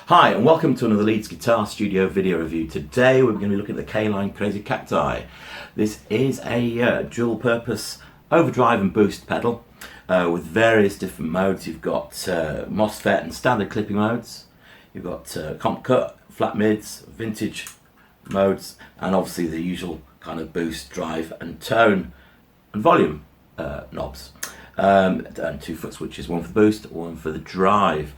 Hi and welcome to another Leeds Guitar Studio video review. Today we're going to be looking at the Caline Crazy Cacti. This is a dual purpose overdrive and boost pedal with various different modes. You've got MOSFET and standard clipping modes. You've got comp cut, flat mids, vintage modes, and obviously the usual kind of boost, drive and tone and volume knobs. And 2 foot switches, one for the boost, one for the drive.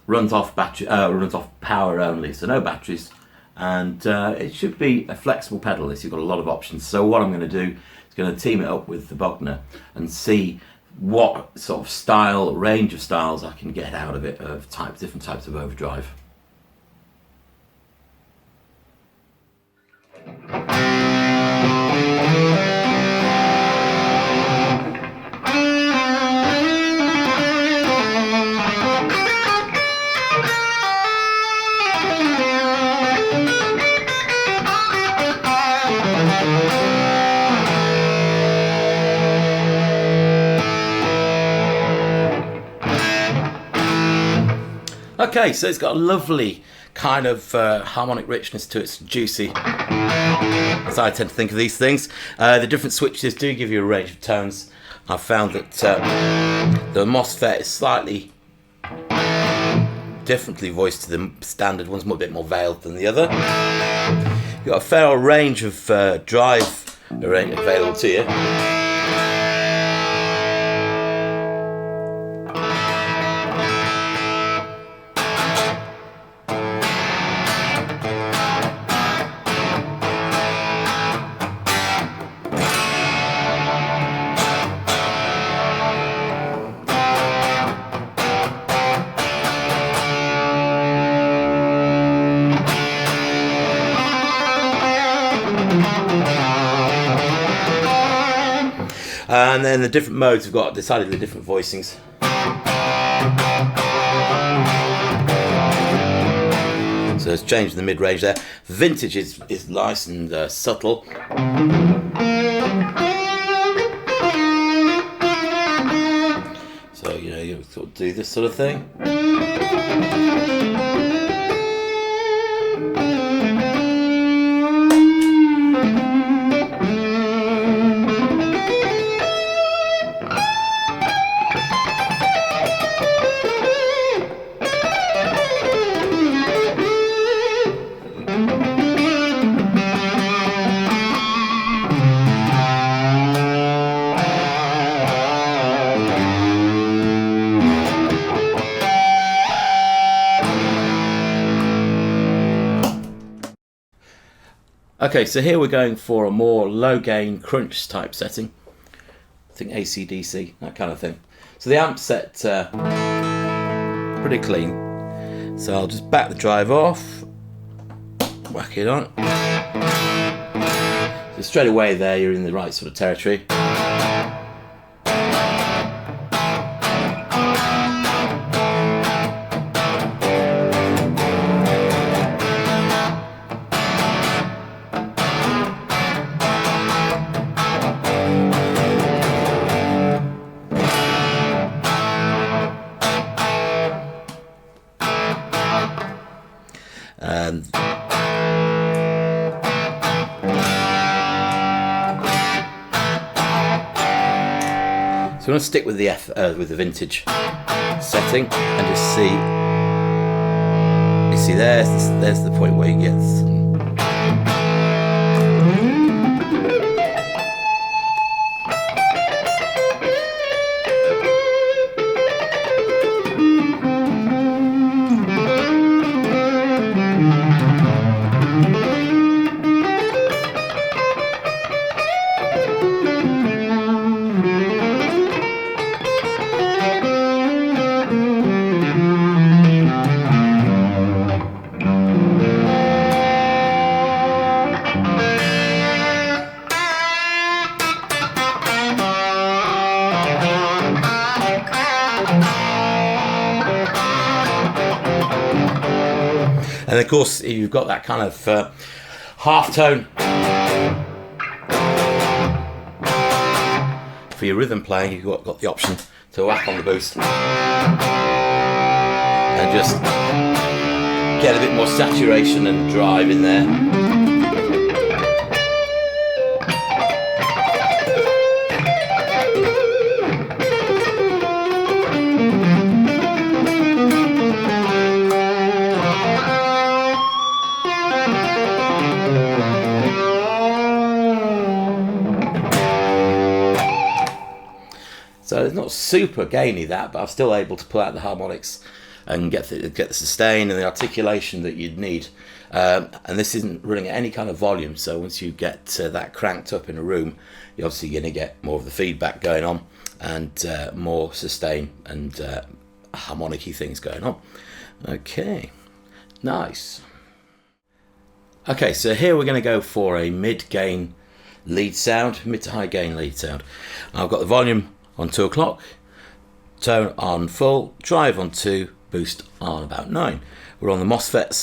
Runs off power only, so no batteries, and it should be a flexible pedal. You've got a lot of options. So what I'm going to do is going to team it up with the Bogner and see what sort of style, range of styles I can get out of it, of different types of overdrive. Okay, so it's got a lovely kind of harmonic richness to it. It's juicy, as I tend to think of these things. The different switches do give you a range of tones. I've found that the MOSFET is slightly differently voiced to the standard one's, a bit more veiled than the other. You've got a fair range of drive available to you. And then the different modes have got decidedly different voicings. So it's changed in the mid-range there. Vintage is nice and subtle. So, you know, you sort of do this sort of thing. Okay, so here we're going for a more low gain crunch type setting. I think AC/DC, that kind of thing. So the amp's set pretty clean. So I'll just back the drive off, whack it on. So straight away there you're in the right sort of territory. And so I'm going to stick with the vintage setting and just see. You see, there's the point where you get some. And of course, you've got that kind of half tone for your rhythm playing. You've got the option to whack on the boost and just get a bit more saturation and drive in there. So it's not super gainy that, but I'm still able to pull out the harmonics and get the sustain and the articulation that you'd need. And this isn't running at any kind of volume, so once you get that cranked up in a room, you're obviously going to get more of the feedback going on and more sustain and harmonic-y things going on. Okay, nice. Okay, so here we're going to go for a mid-gain lead sound, mid to high gain lead sound. I've got the volume on 2 o'clock, tone on full, drive on 2, boost on about 9. We're on the MOSFET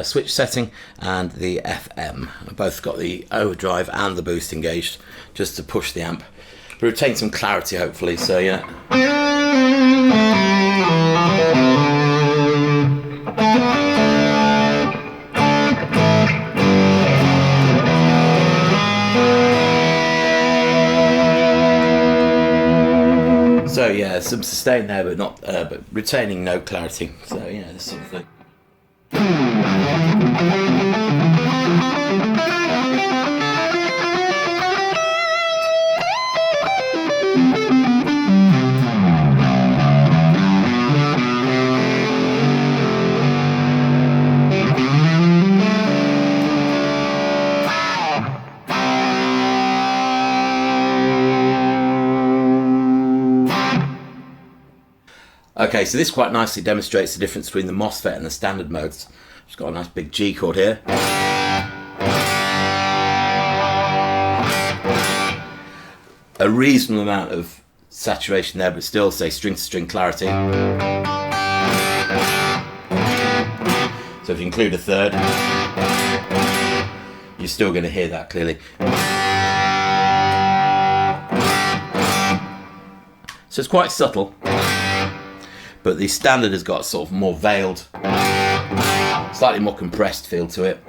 switch setting and the FM. I've both got the overdrive and the boost engaged just to push the amp, but retain some clarity hopefully, so yeah. So yeah, some sustain there, but not, but retaining no clarity. So yeah, this sort of thing. Okay, so this quite nicely demonstrates the difference between the MOSFET and the standard modes. It's got a nice big G chord here. A reasonable amount of saturation there, but still, say, string-to-string clarity. So if you include a third, you're still going to hear that clearly. So it's quite subtle. But the standard has got sort of more veiled, slightly more compressed feel to it.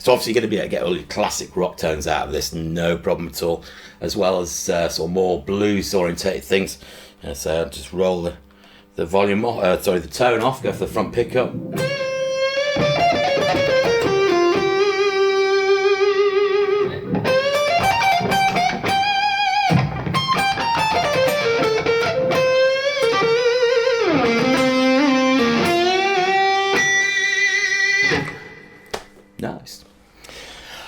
So obviously you're going to be able to get all your classic rock tones out of this, no problem at all, as well as sort of more blues orientated things. So I'll just roll the volume off, the tone off, go for the front pickup. Nice.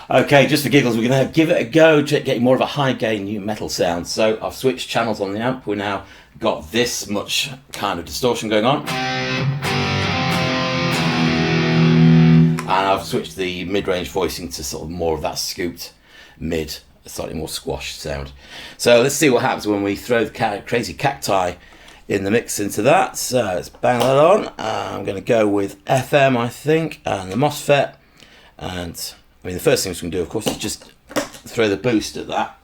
Okay, just for giggles, we're going to give it a go, getting more of a high gain new metal sound. So I've switched channels on the amp. We've now got this much kind of distortion going on. And I've switched the mid-range voicing to sort of more of that scooped mid, slightly more squashed sound. So let's see what happens when we throw the Crazy Cacti in the mix into that. So let's bang that on. I'm going to go with FM, I think, and the MOSFET. And I mean, the first thing we can do, of course, is just throw the boost at that.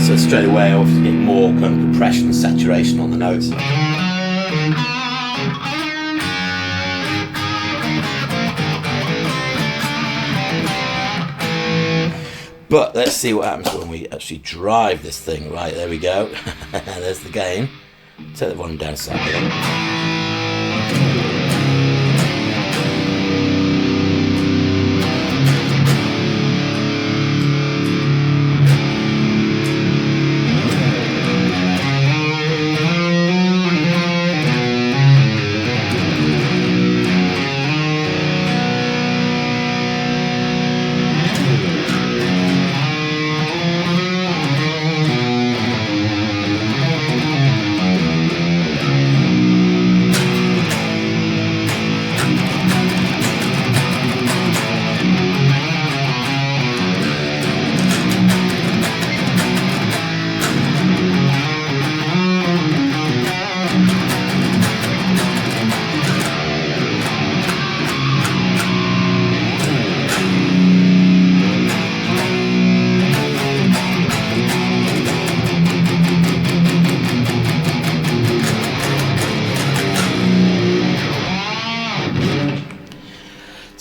So straight away, I obviously get more kind of compression and saturation on the notes. But let's see what happens when we actually drive this thing. Right, there we go. There's the gain. Take the volume down slightly.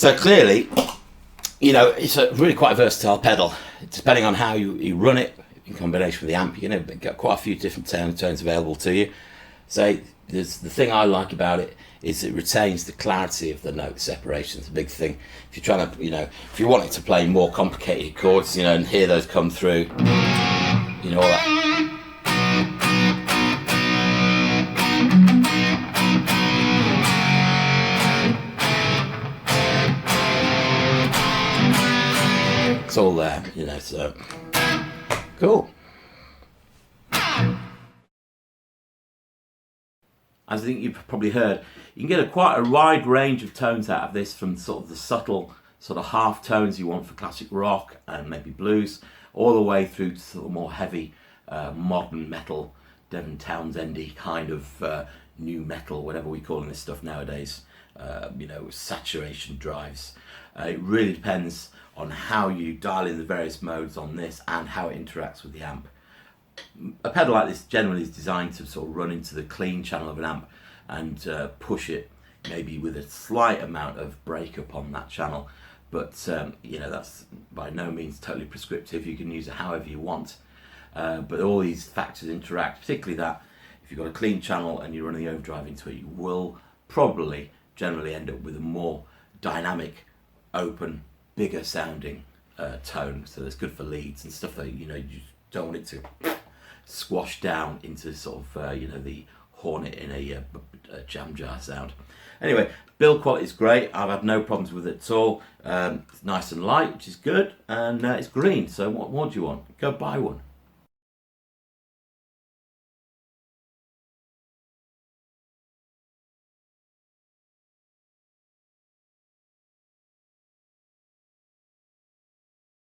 So clearly, you know, it's a really quite a versatile pedal. Depending on how you run it in combination with the amp, you're going to get quite a few different tones available to you. So the thing I like about it is it retains the clarity of the note separation. It's a big thing. If you're trying to, you know, if you want it to play more complicated chords, you know, and hear those come through, you know, all that. It's all there, you know, so cool. As I think you've probably heard, you can get quite a wide range of tones out of this, from sort of the subtle sort of half tones you want for classic rock and maybe blues, all the way through to sort of more heavy modern metal, Devon Townsendy kind of new metal, whatever we call this stuff nowadays, you know, saturation drives. It really depends on how you dial in the various modes on this and how it interacts with the amp. A pedal like this generally is designed to sort of run into the clean channel of an amp and push it maybe with a slight amount of breakup on that channel, but you know, that's by no means totally prescriptive. You can use it however you want, but all these factors interact, particularly that if you've got a clean channel and you're running the overdrive into it, you will probably generally end up with a more dynamic, open, bigger sounding tone. So that's good for leads and stuff that, you know, you don't want it to squash down into sort of you know, the hornet in a jam jar sound. Anyway, build quality is great. I've had no problems with it at all. It's nice and light, which is good, and it's green. So what more do you want? Go buy one.